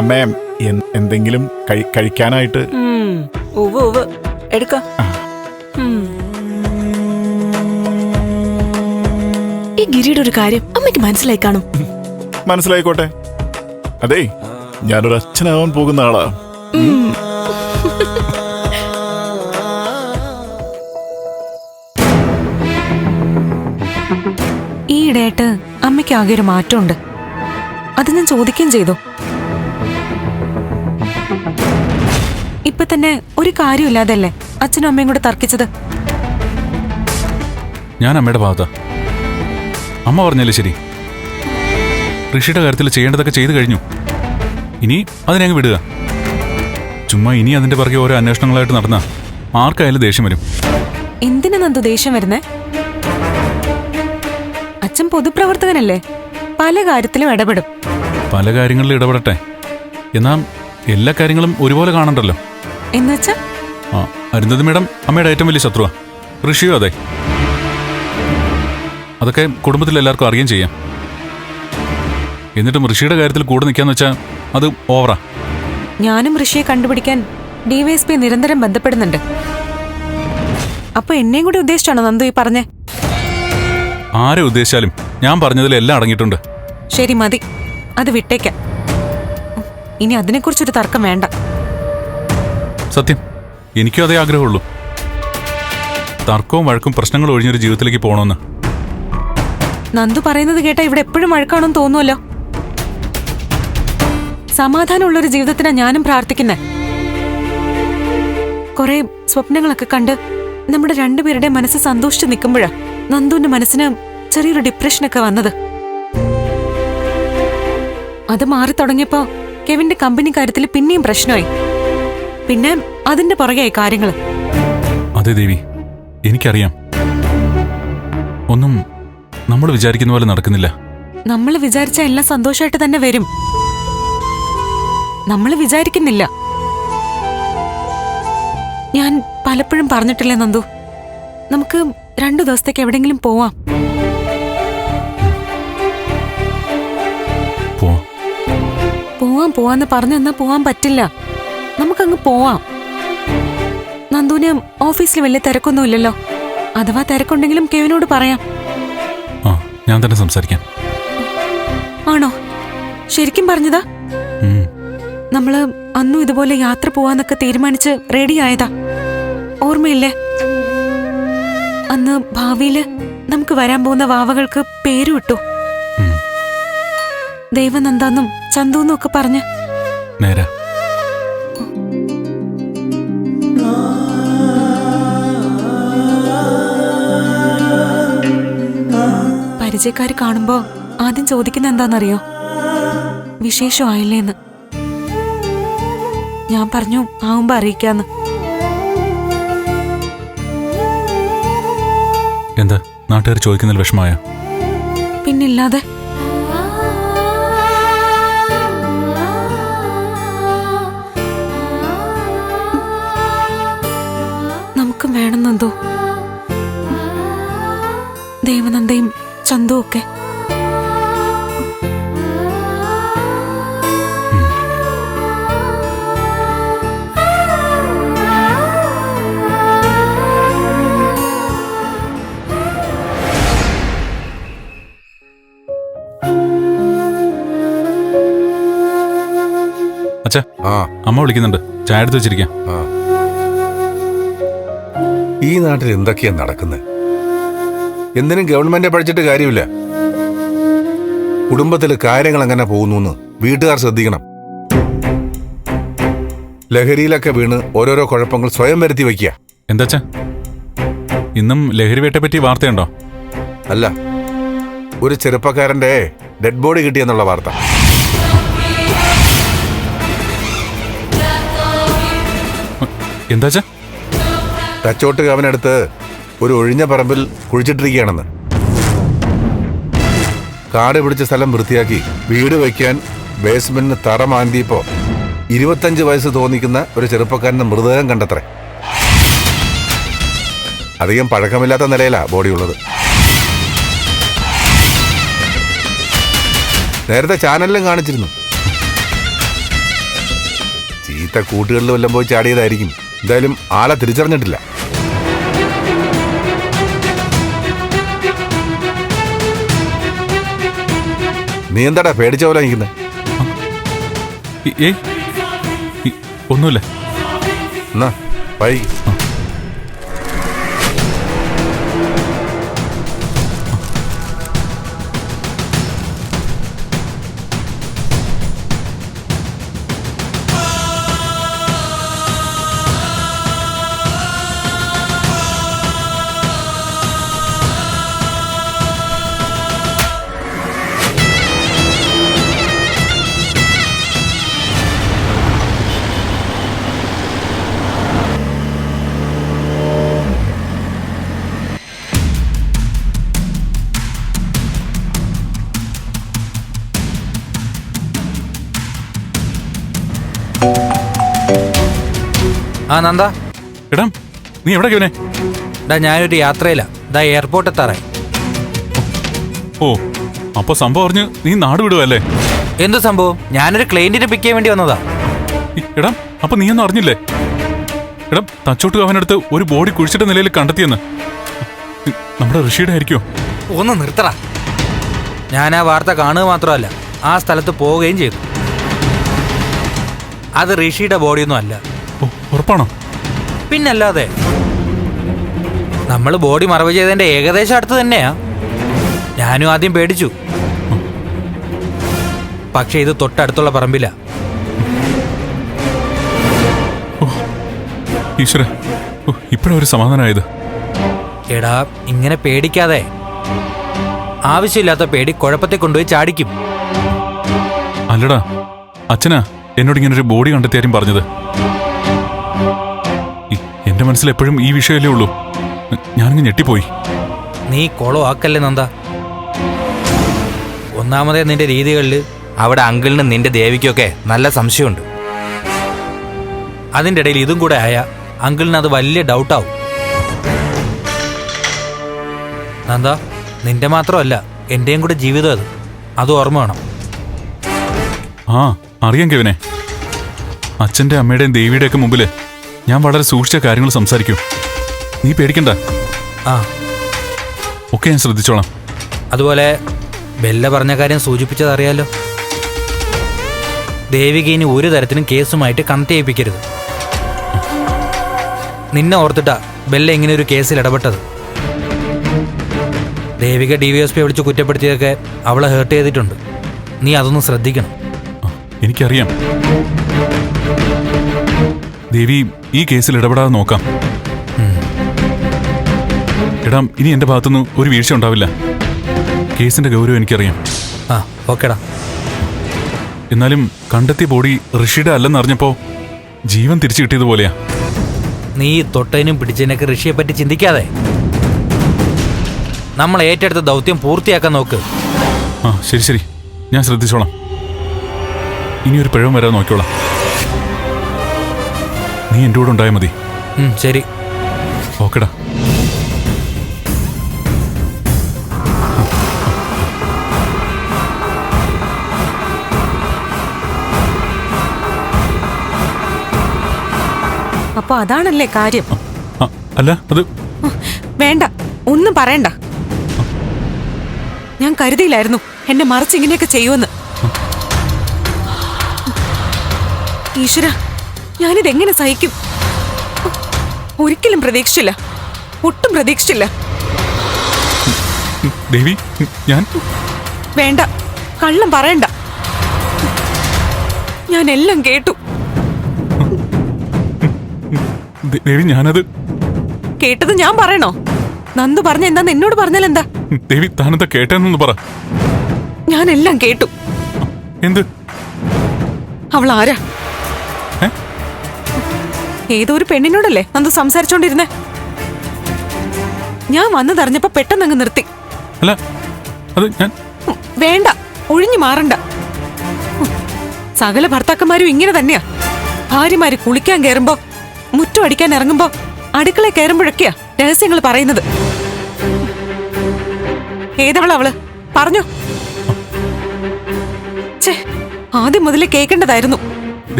അമ്മേ എന്തെങ്കിലും കഴിക്കാനായിട്ട്? എടുക്ക. ഈ ഗിരിയുടെ ഒരു കാര്യം അമ്മയ്ക്ക് മനസ്സിലായി കാണും. മനസ്സിലായിക്കോട്ടെ. അതേ, ഞാനൊരു അച്ഛനാവാൻ പോകുന്ന ആളാ. ഈയിടെയായിട്ട് അമ്മയ്ക്ക് ആകെ ഒരു മാറ്റമുണ്ട്. അത് ഞാൻ ചോദിക്കുകയും ചെയ്തു. ഇപ്പൊ തന്നെ ഒരു കാര്യമില്ലാതല്ലേ അച്ഛനും അമ്മയും കൂടെ തർക്കിച്ചത്. ഞാൻ അമ്മയുടെ ഭാഗത്താ. അമ്മ പറഞ്ഞല്ലേ ശരി. ഋഷിയുടെ കാര്യത്തിൽ ചെയ്യേണ്ടതൊക്കെ ചെയ്തു കഴിഞ്ഞു. ഇനി അതിനെ അങ്ങ് വിടുക. ചുമ്മാ ഇനി അതിന്റെ പുറകെ ഓരോ അന്വേഷണങ്ങളായിട്ട് നടന്ന ആർക്കായാലും ദേഷ്യം വരും. എന്തിനാ നന്ദു ദേഷ്യം വരുന്നേ? അച്ഛൻ പൊതുപ്രവർത്തകനല്ലേ, പല കാര്യത്തിലും ഇടപെടും. പല കാര്യങ്ങളിലും ഇടപെടട്ടെ, എന്നാ എല്ലാ കാര്യങ്ങളും ഒരുപോലെ കാണണ്ടല്ലോ. എന്നുവെച്ചാ അരുന്ധതി മേഡം അമ്മയുടെ ഏറ്റവും വലിയ ശത്രുവാ. ഋഷിയോ അതെ. അതൊക്കെ കുടുംബത്തിൽ എല്ലാവർക്കും അറിയുകയും ചെയ്യാം. എന്നിട്ടും ഋഷിയുടെ കാര്യത്തിൽ കൂടെ നിൽക്കാന്ന് വെച്ചാൽ അത് ഓവറാ. ഞാനും ഋഷിയെ കണ്ടുപിടിക്കാൻ DYSP നിരന്തരം ബന്ധപ്പെടുന്നുണ്ട്. അപ്പൊ എന്നെയും കൂടി ഉദ്ദേശിച്ചാണോ നന്ദു ഈ പറഞ്ഞേ? ആരെ ഉദ്ദേശിച്ചാലും ഞാൻ പറഞ്ഞതിൽ എല്ലാം അടങ്ങിയിട്ടുണ്ട്. ശരി, മതി, അത് വിട്ടേക്കാം. ഇനി അതിനെക്കുറിച്ചൊരു തർക്കം വേണ്ട. സത്യം, എനിക്കും അതേ ആഗ്രഹമുള്ളൂ. തർക്കവും വഴക്കും പ്രശ്നങ്ങളും ഒഴിഞ്ഞൊരു ജീവിതത്തിലേക്ക് പോകണമെന്ന്. നന്ദു പറയുന്നത് കേട്ടാ ഇവിടെ എപ്പോഴും വഴക്കാണെന്ന് തോന്നുമല്ലോ. സമാധാനമുള്ളൊരു ജീവിതത്തിനാ ഞാനും പ്രാർത്ഥിക്കുന്നേ. കുറെ സ്വപ്നങ്ങളൊക്കെ കണ്ട് നമ്മുടെ രണ്ടുപേരുടെ മനസ്സ് സന്തോഷിച്ച് നിൽക്കുമ്പോഴാ നന്ദുവിന്റെ മനസ്സിന് ചെറിയൊരു ഡിപ്രഷനൊക്കെ വന്നത്. അത് മാറി തുടങ്ങിയപ്പോ കെവിന്റെ കമ്പനി കാര്യത്തിൽ പിന്നെയും പ്രശ്നമായി. പിന്നെ അതിന്റെ പുറകെയായി കാര്യങ്ങള്. അതെ ദേവി, എനിക്കറിയാം. ഒന്നും നമ്മൾ വിചാരിക്കുന്ന പോലെ നടക്കുന്നില്ല. നമ്മൾ വിചാരിച്ച എല്ലാം സന്തോഷമായിട്ട് തന്നെ വരും. നമ്മൾ വിചാരിക്കുന്നില്ല. ഞാൻ പലപ്പോഴും പറഞ്ഞിട്ടില്ലേ നന്ദു, നമുക്ക് 2 ദിവസത്തേക്ക് എവിടെങ്കിലും പോവാം. പോവാന്ന് പറഞ്ഞു തന്നാ പോവാൻ പറ്റില്ല. നമുക്കങ്ങ് പോവാം. നന്ദുവിന് ഓഫീസിൽ വലിയ തിരക്കൊന്നുമില്ലല്ലോ. അഥവാ തിരക്കുണ്ടെങ്കിലും കെവിനോട് പറയാം. ഞാൻ തന്നെ സംസാരിക്കാം. ആണോ? ശരിക്കും പറഞ്ഞതാ? നമ്മള് അന്നും ഇതുപോലെ യാത്ര പോവാന്നൊക്കെ തീരുമാനിച്ച് റെഡി ആയതാ, ഓർമ്മയില്ലേ? അന്ന് ഭാവിയില് നമുക്ക് വരാൻ പോകുന്ന വാവകൾക്ക് പേരുവിട്ടു. ദേവനന്ദാന്നും ചന്തുന്നും ഒക്കെ പറഞ്ഞ്. നേരാ. പരിചയക്കാര് കാണുമ്പോ ആദ്യം ചോദിക്കുന്ന എന്താന്നറിയോ? വിശേഷമായില്ലേന്ന്. ഞാൻ പറഞ്ഞു ആവുമ്പോ അറിയിക്കാന്ന്. എന്താ നാട്ടുകാർ ചോദിക്കുന്നതിൽ വിഷമായ? പിന്നില്ലാതെ. നമുക്കും വേണം നന്ദു, ദേവനന്ദയും ചന്തുവും ഒക്കെ. അച്ഛാ, അമ്മ വിളിക്കുന്നുണ്ട്. ചായ എടുത്ത് വെച്ചിരിക്കാം. ഈ നാട്ടിൽ എന്തൊക്കെയാ നടക്കുന്നത്? എന്തിനും ഗവൺമെന്റ് പഠിച്ചിട്ട് കാര്യമില്ല. കുടുംബത്തിൽ കാര്യങ്ങൾ എങ്ങനെ പോകുന്നു വീട്ടുകാർ ശ്രദ്ധിക്കണം. ലഹരിയിലൊക്കെ വീണ് ഓരോരോ കുഴപ്പങ്ങൾ സ്വയം വരുത്തി വയ്ക്കുക. എന്താച്ചാ, ഇന്നും ലഹരി വേട്ടയെ പറ്റി വാർത്തയുണ്ടോ? അല്ല, ഒരു ചെറുപ്പക്കാരന്റെ ഡെഡ് ബോഡി കിട്ടിയെന്നുള്ള വാർത്ത. എന്താച്ചാ? തച്ചോട്ട് കാവിനടുത്ത് ഒരു ഒഴിഞ്ഞ പറമ്പിൽ കുഴിച്ചിട്ടിരിക്കുകയാണെന്ന്. കാട് പിടിച്ച സ്ഥലം വൃത്തിയാക്കി വീട് വയ്ക്കാൻ ബേസ്മെന്റിന് തറ മാന്തിയപ്പോ 25 വയസ്സ് തോന്നിക്കുന്ന ഒരു ചെറുപ്പക്കാരന്റെ മൃതദേഹം കണ്ടത്രേ. അധികം പഴക്കമില്ലാത്ത നിലയിലാ ബോഡിയുള്ളത്. നേരത്തെ ചാനലിലും കാണിച്ചിരുന്നു. മറ്റേ കൂട്ടുകളിൽ വല്ലതും പോയി ചാടിയതായിരിക്കും. എന്തായാലും ആളെ തിരിച്ചറിഞ്ഞിട്ടില്ല. നീ എന്താടാ പേടിച്ച പോലെ നിൽക്കുന്നത്? ഏയ് ഒന്നുമില്ല. എന്നാ വൈകി. ആ നന്ദ, എടാ നീ എവിടെ ഇവനെ? ഞാനൊരു യാത്രയിലാ. എയർപോർട്ട് എത്താറായി. ഓ, അപ്പൊ സംഭവം അറിഞ്ഞ് നീ നാട് വിടുവല്ലേ? എന്ത് സംഭവം? ഞാനൊരു ക്ലയന്റിനെ പിക്ക് ചെയ്യാൻ വേണ്ടി വന്നതാ. എടാ അപ്പൊ നീ ഒന്നും അറിഞ്ഞില്ലേ? എടാ തച്ചോട്ട് അവനടുത്ത് ഒരു ബോഡി കുഴിച്ചിട്ട നിലയിൽ കണ്ടെത്തിയെന്ന്. നമ്മുടെ ഋഷിയുടെ ആയിരിക്കോ? ഒന്ന് നിർത്തറ. ഞാൻ ആ വാർത്ത കാണുക മാത്രമല്ല, ആ സ്ഥലത്ത് പോവുകയും ചെയ്തു. അത് ഋഷിയുടെ ബോഡിയൊന്നും അല്ല. ഓ, ഉറപ്പാണോ? പിന്നല്ലാതെ. നമ്മൾ ബോഡി മറവ് ചെയ്തതിന്റെ ഏകദേശം അടുത്ത് തന്നെയാ. ഞാനും ആദ്യം പേടിച്ചു. പക്ഷെ ഇത് തൊട്ടടുത്തുള്ള പറമ്പില്ല. ഈശ്വര, ഇപ്പോഴൊരു സമാധാനമായത്. എടാ, ഇങ്ങനെ പേടിക്കാതെ. ആവശ്യമില്ലാത്ത പേടി കുഴപ്പത്തെ കൊണ്ടുപോയി ചാടിക്കും. അല്ലടാ, അച്ഛനാ എന്നോട് ഇങ്ങനെ ഒരു ബോഡി കണ്ടെത്തിയാരും പറഞ്ഞത്. എന്റെ മനസ്സിൽ എപ്പോഴും ഈ വിഷയമല്ലേ ഉള്ളൂ. ഞാനിങ്ങ് ഞെട്ടിപ്പോയി. നീ കൊളോ ആക്കല്ലേ നന്ദ. ഒന്നാമതേ നിന്റെ രീതികളിൽ അവിടെ അങ്കിളിനും നിന്റെ ദേവിക്കൊക്കെ നല്ല സംശയമുണ്ട്. അതിൻ്റെ ഇടയിൽ ഇതും കൂടെ ആയ അങ്കിളിന് അത് വലിയ ഡൗട്ടാവും. നന്ദ, നിന്റെ മാത്രമല്ല എന്റെയും കൂടെ ജീവിതം അത് ഓർമ്മ വേണം. ആ അറിയാം കെവിനെ. അച്ഛന്റെ അമ്മയുടെയും ദേവിയുടെയൊക്കെ മുമ്പില് ഞാൻ വളരെ സൂക്ഷിച്ച കാര്യങ്ങൾ സംസാരിക്കും. നീ പേടിക്കണ്ട. ആ, ഒക്കെ ഞാൻ ശ്രദ്ധിച്ചോളാം. അതുപോലെ ബെല്ല പറഞ്ഞ കാര്യം സൂചിപ്പിച്ചത് അറിയാലോ. ദേവിക ഇനി ഒരു തരത്തിലും കേസുമായിട്ട് കണക്ട് ചെയ്യിപ്പിക്കരുത്. നിന്നെ ഓർത്തിട്ടാ ബെല്ല ഇങ്ങനെ ഒരു കേസിൽ ഇടപെട്ടത്. ദേവിക DVSP വിളിച്ച് കുറ്റപ്പെടുത്തിയൊക്കെ അവളെ ഹേർട്ട് ചെയ്തിട്ടുണ്ട്. നീ അതൊന്നും ശ്രദ്ധിക്കണം. എനിക്കറിയാം. ദേവി ഈ കേസിൽ ഇടപെടാതെ നോക്കാം. എടാ, ഇനി എന്റെ ഭാഗത്തുനിന്ന് ഒരു വീഴ്ച ഉണ്ടാവില്ല. കേസിന്റെ ഗൗരവം എനിക്കറിയാം. ആ, ഓക്കേടാ. എന്നാലും കണ്ടെത്തിയ ബോഡി ഋഷിയുടെ അല്ലെന്നറിഞ്ഞപ്പോ ജീവൻ തിരിച്ചു കിട്ടിയതുപോലെയാ. നീ തൊട്ടതിനും പിടിച്ചതിനൊക്കെ ഋഷിയെ പറ്റി ചിന്തിക്കാതെ നമ്മൾ ഏറ്റെടുത്ത ദൗത്യം പൂർത്തിയാക്കാൻ നോക്ക്. ആ ശരി ശരി, ഞാൻ ശ്രദ്ധിച്ചോളാം. ഇനിയൊരു പിഴവും വരാൻ നോക്കിക്കോളാം. നീ എൻ്റെ കൂടെ ഉണ്ടായാൽ മതി. ശരി. ഓക്കെടാ. അപ്പൊ അതാണല്ലേ കാര്യം? അല്ല, അത് വേണ്ട, ഒന്നും പറയണ്ട. ഞാൻ കരുതിയില്ലായിരുന്നു എന്നെ മറിച്ച് ഇങ്ങനെയൊക്കെ ചെയ്യുമെന്ന്. ഈശ്വര, ഞാനിതെങ്ങനെ സഹിക്കും? ഒരിക്കലും പ്രതീക്ഷിച്ചില്ല, ഒട്ടും പ്രതീക്ഷിച്ചില്ല. ദേവി, ഞാൻ വേണ്ട, കള്ളം പറയണ്ട. ഞാൻ എല്ലാം കേട്ടു. ദേവി, ഞാനത് കേട്ടത് ഞാൻ പറയണോ? നന്ദു പറഞ്ഞ എന്താന്ന് എന്നോട് പറഞ്ഞാൽ എന്താ? ദേവി, താനെന്താ കേട്ടെന്നൊന്ന് പറ. ഞാനെല്ലാം കേട്ടു. എന്ത്? അവൾ ആരാ? ഏതോ ഒരു പെണ്ണിനോടല്ലേ നന്ദു സംസാരിച്ചോണ്ടിരുന്നേ? ഞാൻ വന്നതറിഞ്ഞപ്പോ പെട്ടെന്നങ്ങ് നിർത്തി. അല്ല, അത് ഞാൻ വേണ്ട, ഒഴിഞ്ഞു മാറണ്ട. സകല ഭർത്താക്കന്മാരും ഇങ്ങനെ തന്നെയാ. ഭാര്യമാര് കുളിക്കാൻ കയറുമ്പോ, മുറ്റം അടിക്കാൻ ഇറങ്ങുമ്പോ, അടുക്കള കയറുമ്പോഴൊക്കെയാ രഹസ്യങ്ങൾ പറയുന്നത്. ഏതവളവള് പറഞ്ഞോ? ആദ്യം മുതലേ കേൾക്കേണ്ടതായിരുന്നു.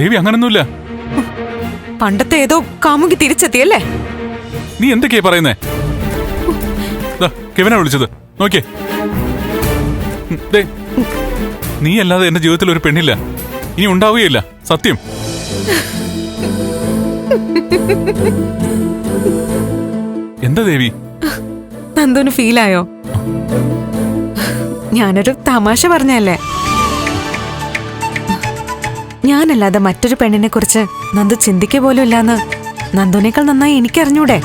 ദേവി, അങ്ങനൊന്നുമില്ല. പണ്ടത്തെ ഏതോ കാമുകി തിരിച്ചെത്തിയല്ലേ? നീ എന്തൊക്കെയാ പറയുന്നേ? കെവിനാ വിളിച്ചത്, നോക്കിയേ. നീ അല്ലാതെ എന്റെ ജീവിതത്തിൽ ഒരു പെണ്ണില്ല, ഇനി ഉണ്ടാവുകയില്ല, സത്യം. എന്താ ദേവി? നന്ദുന് ഫീലായോ? ഞാനൊരു തമാശ പറഞ്ഞല്ലേ. ഞാനല്ലാതെ മറ്റൊരു പെണ്ണിനെ കുറിച്ച് നന്ദു ചിന്തിക്കുക പോലും ഇല്ലാന്ന് നന്ദുനേക്കാൾ നന്നായി എനിക്കറിഞ്ഞൂടെ?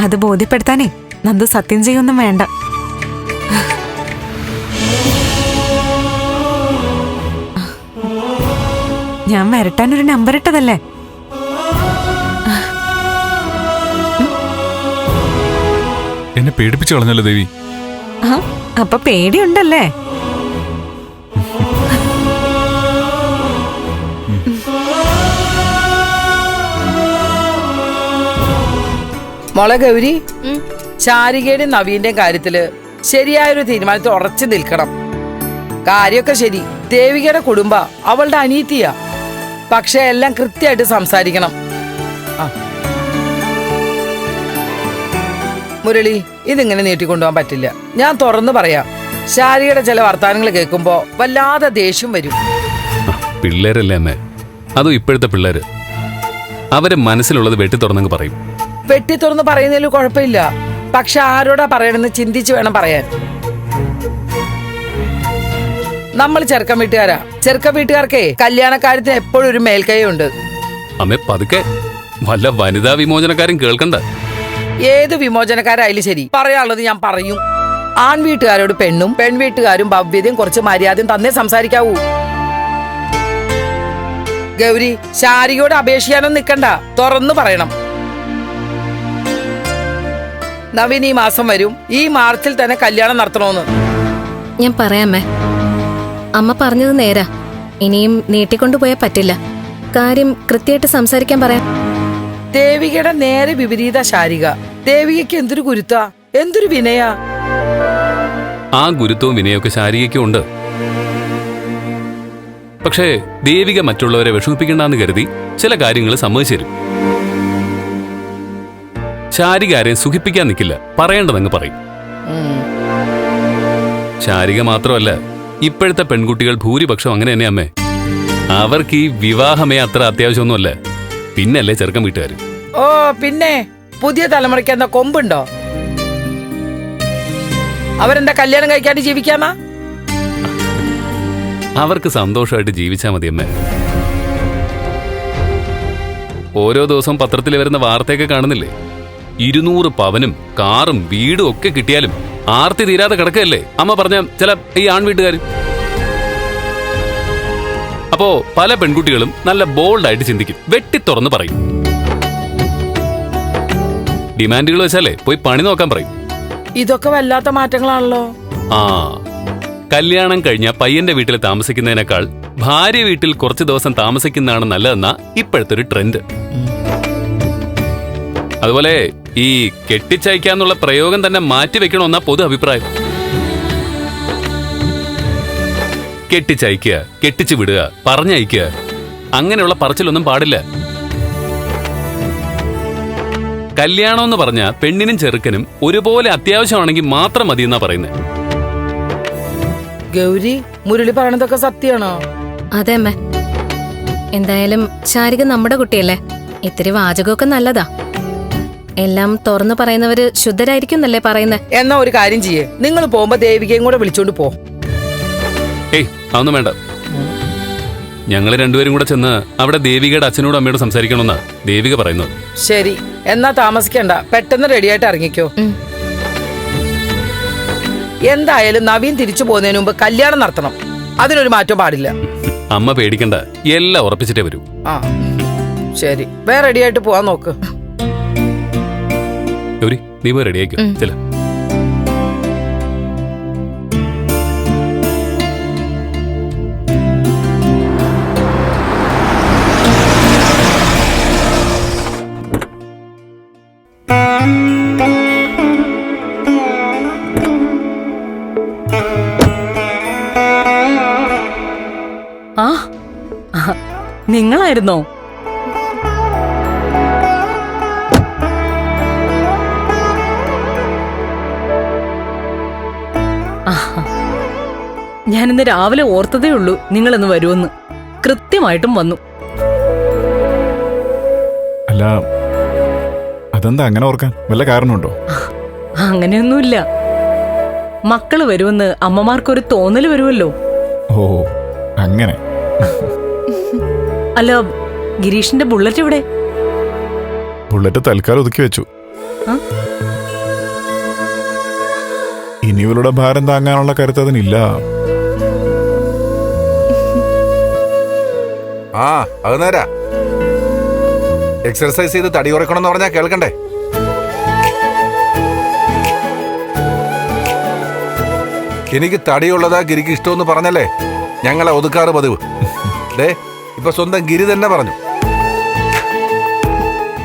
അത് ബോധ്യപ്പെടുത്താനേ നന്ദു സത്യം ചെയ്യൊന്നും വേണ്ട. ഞാൻ വരട്ടാനൊരു നമ്പർ ഇട്ടതല്ലേ. എന്നെ പേടിപ്പിച്ചു കളഞ്ഞല്ലോ ദേവി. അപ്പൊ പേടിയുണ്ടല്ലേ? മോളെ ഗൗരി, ശാരികയുടെയും നവീന്റെയും കാര്യത്തില് ശരിയായൊരു തീരുമാനത്തിൽ ഉറച്ചു നിൽക്കണം. കാര്യമൊക്കെ ശരി, ദേവികയുടെ കുടുംബ അവളുടെ അനീതിയാ. പക്ഷെ എല്ലാം കൃത്യമായിട്ട് സംസാരിക്കണം. മുരളി, ഇതിങ്ങനെ നീട്ടിക്കൊണ്ടുപോകാൻ പറ്റില്ല. ഞാൻ തുറന്നു പറയാം, ശാരികയുടെ ചില വർത്താനങ്ങൾ കേൾക്കുമ്പോ വല്ലാതെ ദേഷ്യം വരും. പിള്ളേരല്ലേ അമ്മേ, അതും ഇപ്പോഴത്തെ പിള്ളേര്. അവരെ മനസ്സിലുള്ളത് വെട്ടി തുറന്നങ്ങ് പറയും. വെട്ടി തുറന്ന് പറയുന്നതിൽ കുഴപ്പമില്ല, പക്ഷെ ആരോടാ പറയണമെന്ന് ചിന്തിച്ച് വേണം പറയാൻ. നമ്മൾ ചെറുക്കൻ വീട്ടുകാരാ. ചെറുക്കൻ വീട്ടുകാർക്കേ കല്യാണക്കാര്യത്തിന് എപ്പോഴും ഒരു മേൽക്കൈയുണ്ട്. അമ്മേ പതുക്കെ, വല്ല വനിതാ വിമോചനക്കാരും കേൾക്കണ്ട. ഏത് വിമോചനക്കാരായാലും ശരി, പറയാനുള്ളത് ഞാൻ പറയും. ആൺ വീട്ടുകാരോട് പെണ്ണും പെൺവീട്ടുകാരും ഭവ്യതയും കുറച്ച് മര്യാദയും തന്നേ സംസാരിക്കാവൂ. ഗൗരി, ശാരികയോട് അപേക്ഷിക്കാനൊന്നും നിൽക്കണ്ട, തുറന്നു പറയണം. നവീൻ ഈ മാസം വരും, ഈ മാർച്ചിൽ തന്നെ കല്യാണം നടത്തണോന്ന്. ഞാൻ പറയാമേ, അമ്മ പറഞ്ഞത് നേരാ. ഇനിയും നീട്ടിക്കൊണ്ടുപോയാൽ പറ്റില്ല. കാര്യം കൃത്യമായിട്ട് സംസാരിക്കാൻ പറയാം. ദേവികയുടെ നേരെ വിപരീത ശാരിക. ദേവികയ്ക്ക് എന്തൊരു ഗുരുത്താ, എന്തൊരു വിനയാ. ആ ഗുരുത്വവും വിനയൊക്കെ ശാരികയ്ക്കും ഉണ്ട്. പക്ഷേ ദേവിക മറ്റുള്ളവരെ വിഷമിപ്പിക്കണ്ടെന്ന് കരുതി ചില കാര്യങ്ങൾ സമ്മതിച്ചു തരും. ശാരിക ആരെയും സുഖിപ്പിക്കാൻ നിൽക്കില്ല, പറയേണ്ടതങ്ങ് പറയും. ശാരിക മാത്രമല്ല, ഇപ്പോഴത്തെ പെൺകുട്ടികൾ ഭൂരിപക്ഷം അങ്ങനെ തന്നെ അമ്മേ. അവർക്ക് ഈ വിവാഹമേ അത്ര അത്യാവശ്യമൊന്നുമല്ല, പിന്നല്ലേ ചെറുക്കൻ വീട്ടുകാർ. ഓ പിന്നെ പുതിയ തലമുറയ്ക്ക് എന്താ കൊമ്പുണ്ടോ? അവരെന്താ കല്യാണം കഴിക്കാണ്ട് ജീവിക്കാന്നാ? അവർക്ക് സന്തോഷമായിട്ട് ജീവിച്ചാൽ മതി അമ്മേ. ഓരോ ദിവസവും പത്രത്തിൽ വരുന്ന വാർത്തയൊക്കെ കാണുന്നില്ലേ? 200 പവനും കാറും വീടും ഒക്കെ കിട്ടിയാലും ആർത്തി തീരാതെ കിടക്കല്ലേ അമ്മ പറഞ്ഞ ചില ഈ ആൺവീട്ടുകാർ. അപ്പോ പല പെൺകുട്ടികളും നല്ല ബോൾഡായിട്ട് ചിന്തിക്കും, വെട്ടി തുറന്ന് പറയും. ഡിമാൻഡുകൾ വെച്ചാലേ പോയി പണി നോക്കാൻ പറയും. ഇതൊക്കെ വല്ലാത്ത മാറ്റങ്ങളാണല്ലോ. ആ, കല്യാണം കഴിഞ്ഞ പയ്യന്റെ വീട്ടിൽ താമസിക്കുന്നതിനേക്കാൾ ഭാര്യ വീട്ടിൽ കുറച്ചു ദിവസം താമസിക്കുന്നതാണ് നല്ലതെന്നാ ഇപ്പോഴത്തെ ഒരു ട്രെൻഡ്. അതുപോലെ ഈ കെട്ടിച്ചയക്കാന്നുള്ള പ്രയോഗം തന്നെ മാറ്റിവെക്കണമെന്നാ പൊതു അഭിപ്രായം. കെട്ടിച്ചയക്കുക, കെട്ടിച്ചു വിടുക, പറഞ്ഞയക്കുക, അങ്ങനെയുള്ള പറച്ചിലൊന്നും പാടില്ല. കല്യാണം എന്ന് പറഞ്ഞ പെണ്ണിനും ചെറുക്കനും ഒരുപോലെ അത്യാവശ്യമാണെങ്കിൽ മാത്രം മതി എന്നാ പറയുന്നത്. ഗൗരി, മുരളി പറയണതൊക്കെ സത്യമാണോ? അതെ അമ്മ. എന്തായാലും ശാരിക നമ്മുടെ കുട്ടിയല്ലേ, ഇത്തിരി വാചകമൊക്കെ നല്ലതാ. എല്ലാം തുറന്നു പറയുന്നവര് ശുദ്ധരായിരിക്കും എന്നല്ലേ പറയുന്നത്. എന്നാ ഒരു കാര്യം ചെയ്യേ, നിങ്ങൾ പോകുമ്പോ ദേവികയും കൂടെ വിളിച്ചോണ്ട് പോ. ഏയ് അതൊന്നും വേണ്ട. ഞങ്ങൾ രണ്ടുപേരും കൂടെ ചെന്ന് അവിടെ ദേവികയുടെ അച്ഛനോടും അമ്മയോടും സംസാരിക്കണമെന്നാ ദേവിക പറയുന്നത്. ശരി, എന്നാ താമസിക്കണ്ട, പെട്ടെന്ന് റെഡിയായിട്ട് ഇറങ്ങിക്കോ. എന്തായാലും നവീൻ തിരിച്ചു പോകുന്നതിന് മുമ്പ് കല്യാണം നടത്തണം, അതിനൊരു മാറ്റം പാടില്ല. അമ്മ പേടിക്കണ്ട, എല്ലാം ഉറപ്പിച്ചിട്ടേ വരൂ. ആ ശരി, വേറെ റെഡിയായിട്ട് പോവാൻ നോക്ക്. ഗൗരി, നീ പോയി റെഡിയായിക്കോ. ചില ആ ആ, നിങ്ങളായിരുന്നോ? ആഹാ. ഞാനിന്ന് രാവിലെ ഓർത്തതേ ഉള്ളൂ നിങ്ങളിന്ന് വരുമെന്ന്. കൃത്യമായിട്ടും വന്നു. അല്ല, അതെന്താ അങ്ങനെ ഓർക്കാൻ വല്ല കാരണമുണ്ടോ? അങ്ങനെയൊന്നുമില്ല. മക്കള് വരുമെന്ന് അമ്മമാർക്കൊരു തോന്നല് വരുമല്ലോ. ഓ, അങ്ങനെ. അല്ല, ഗിരീഷിന്റെ ബുള്ളറ്റ് എവിടെ? ബുള്ളറ്റ് തൽക്കാലം ഒതുക്കി വെച്ചു. ആ? ഇനി ഇവളുടെ ഭാരം താങ്ങാനുള്ള കരുത്ത് അതിനില്ല. ആ അത് നേരാ. എക്സർസൈസ് ചെയ്ത് തടി കുറയ്ക്കണമെന്ന് പറഞ്ഞാൽ കേൾക്കണ്ടേ? എനിക്ക് തടിയുള്ളതാ ഗിരിക്ക് ഇഷ്ടമെന്ന് പറഞ്ഞല്ലേ ഞങ്ങളെ ഒതുക്കാറ് പതിവ്. ദേ ഇപ്പൊ സ്വന്തം ഗിരി തന്നെ പറഞ്ഞു.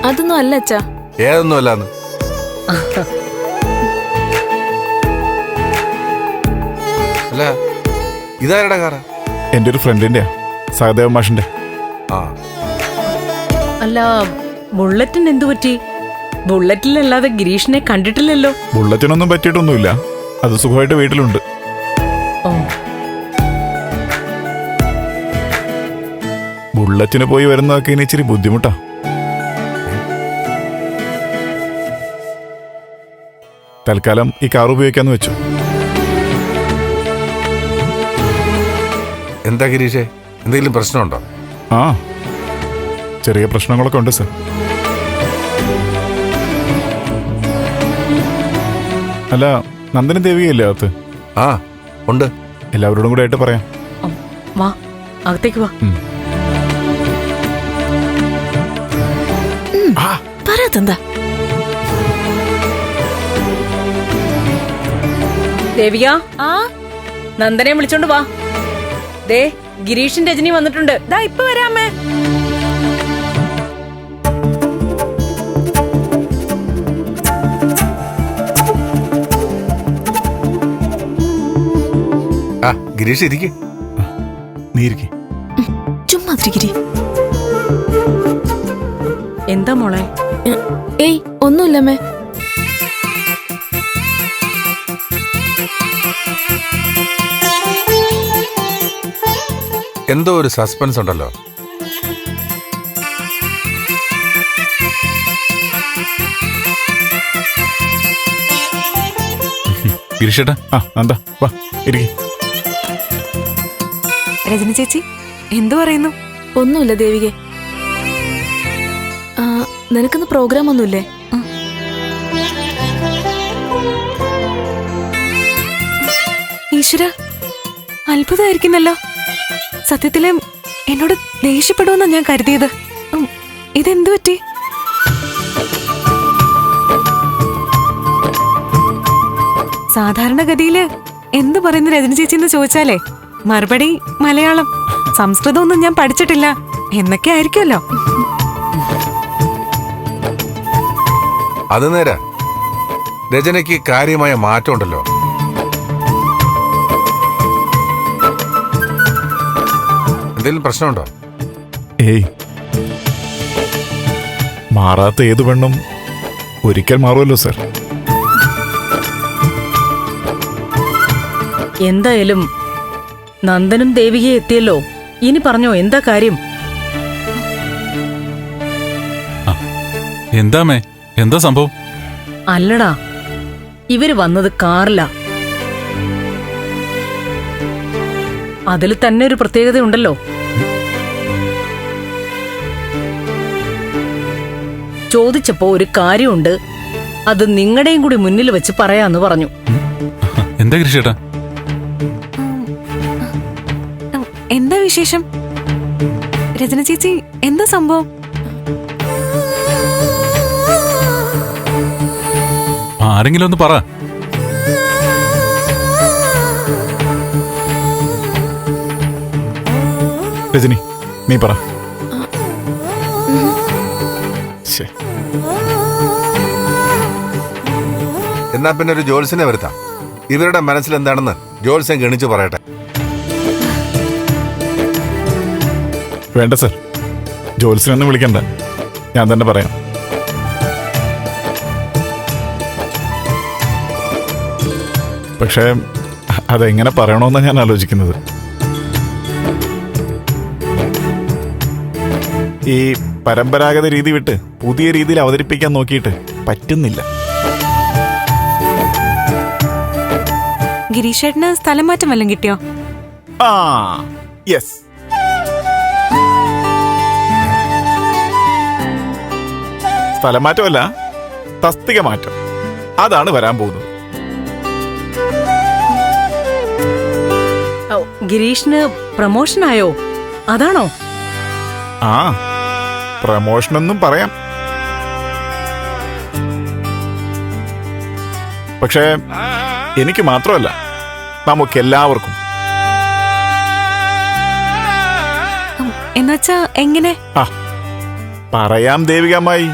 അതൊന്നും അല്ല അച്ഛാ. ഏതൊന്നുമല്ലാന്ന്. അല്ല ഇതാരുടെ കാറാ? എൻ്റെ ഒരു ഫ്രണ്ടിന്റെയാ, സഹദേവ മാഷിന്റെ. ആ അല്ല, ബുള്ളറ്റിന് എന്തു പറ്റി? ബുള്ളറ്റിലല്ലാതെ ഗിരീഷിനെ കണ്ടിട്ടില്ലല്ലോ. ബുള്ളറ്റിനൊന്നും പറ്റിയിട്ടൊന്നുമില്ല, അത് സുഖമായിട്ട് വീട്ടിലുണ്ട്. ഓ, ബുള്ളറ്റിന് പോയി വരുന്നതൊക്കെ ഇനി ഇച്ചിരി ബുദ്ധിമുട്ടാ. തൽക്കാലം ഈ കാർ ഉപയോഗിക്കാന്ന് വെച്ചു. എന്താ ഗിരീഷേ, എന്തെങ്കിലും പ്രശ്നമുണ്ടോ? ആ, ചെറിയ പ്രശ്നങ്ങളൊക്കെ ഉണ്ട് സർ. അല്ല, നന്ദനും ദേവികയല്ലേ അകത്ത്? ആ ഉണ്ട്. എല്ലാവരോടും കൂടെ ആയിട്ട് പറയാം. വാ, അകത്തേക്ക് വാ. പറയാത്തെന്താ? ദേവിക, നന്ദനെ വിളിച്ചോണ്ട് വാ. ദേ ഗിരീഷും രജനി വന്നിട്ടുണ്ട്. ദാ ഇപ്പൊ വരാമേ. ആ ഗിരീഷ് ഇരിക്കെ. നീ ഇരിക്കെ. ചുമ്മാ ഗിരി. എന്താ മോളെ? ഏയ് ഒന്നുമില്ലമ്മേ. എന്തോ ഒരു സസ്പെൻസ് ഉണ്ടല്ലോ. ഗിരീഷേട്ടാ, ആ നന്ദ വാ ഇരിക്കെ. രജനി ചേച്ചി എന്തു പറയുന്നു? ഒന്നുമില്ല ദേവികെ. നിനക്കിന്ന് പ്രോഗ്രാം ഒന്നുമില്ലേ? ഈശ്വര, അത്ഭുതമായിരിക്കുന്നല്ലോ. സത്യത്തില് എന്നോട് ദേഷ്യപ്പെടുമെന്നാ ഞാൻ കരുതിയത്. ഇതെന്തു പറ്റി? സാധാരണഗതിയില് എന്തു പറയുന്നു രജനി ചേച്ചി എന്ന് ചോദിച്ചാലേ മറുപടി മലയാളം, സംസ്കൃതമൊന്നും ഞാൻ പഠിച്ചിട്ടില്ല എന്നൊക്കെ ആയിരിക്കുമല്ലോ. അത് നേരാ. രചനയ്ക്ക് കാര്യമായ മാറ്റമുണ്ടല്ലോ. എന്തെങ്കിലും പ്രശ്നമുണ്ടോ? ഏയ്, മാറാത്ത ഏതു പെണ്ണും ഒരിക്കൽ മാറുമല്ലോ സർ. എന്തായാലും നന്ദനും ദേവികയെ എത്തിയല്ലോ. ഇനി പറഞ്ഞോ, എന്താ കാര്യം? എന്താമേ, എന്താ സംഭവം? അല്ലടാ, ഇവര് വന്നത് കാറിലാ. അതിൽ തന്നെ ഒരു പ്രത്യേകതയുണ്ടല്ലോ. ചോദിച്ചപ്പോ ഒരു കാര്യമുണ്ട്, അത് നിങ്ങളുടെയും കൂടി മുന്നിൽ വെച്ച് പറയാന്ന് പറഞ്ഞു. എന്താ ഗിരീഷേട്ടാ? എന്താ വിശേഷം? രചന ചേച്ചി, എന്താ സംഭവം? ആരെങ്കിലും ഒന്ന് പറ. രജനി, നീ പറ. ശ്ശേ. എന്നാ പിന്നെ ഒരു ജോത്സ്യനെ വരുത്താം. ഇവരുടെ മനസ്സിൽ എന്താണെന്ന് ജോത്സ്യൻ ഗണിച്ചു പറയട്ടെ. വേണ്ട സർ, ജോത്സ്യനൊന്നും വിളിക്കണ്ട, ഞാൻ തന്നെ പറയാം. പക്ഷേ അതെങ്ങനെ പറയണമെന്നാണ് ഞാൻ ആലോചിക്കുന്നത്. ഈ പരമ്പരാഗത രീതി വിട്ട് പുതിയ രീതിയിൽ അവതരിപ്പിക്കാൻ നോക്കിയിട്ട് പറ്റുന്നില്ല. ഗിരീഷേട്ടന് സ്ഥലം മാറ്റം വല്ലതും കിട്ടിയോ? ആ യെസ്, സ്ഥലം മാറ്റമല്ല, തസ്തിക മാറ്റം. അതാണ് വരാൻ പോകുന്നത്. ഗിരീഷിന് പ്രമോഷൻ ആയോ? അതാണോ? ആ, പ്രമോഷനൊന്നും പറയാം. പക്ഷേ എനിക്ക് മാത്രമല്ല, നമുക്കെല്ലാവർക്കും. എന്നുവെച്ചാ എങ്ങനെ? പറയാം ദേവികമ്മായി.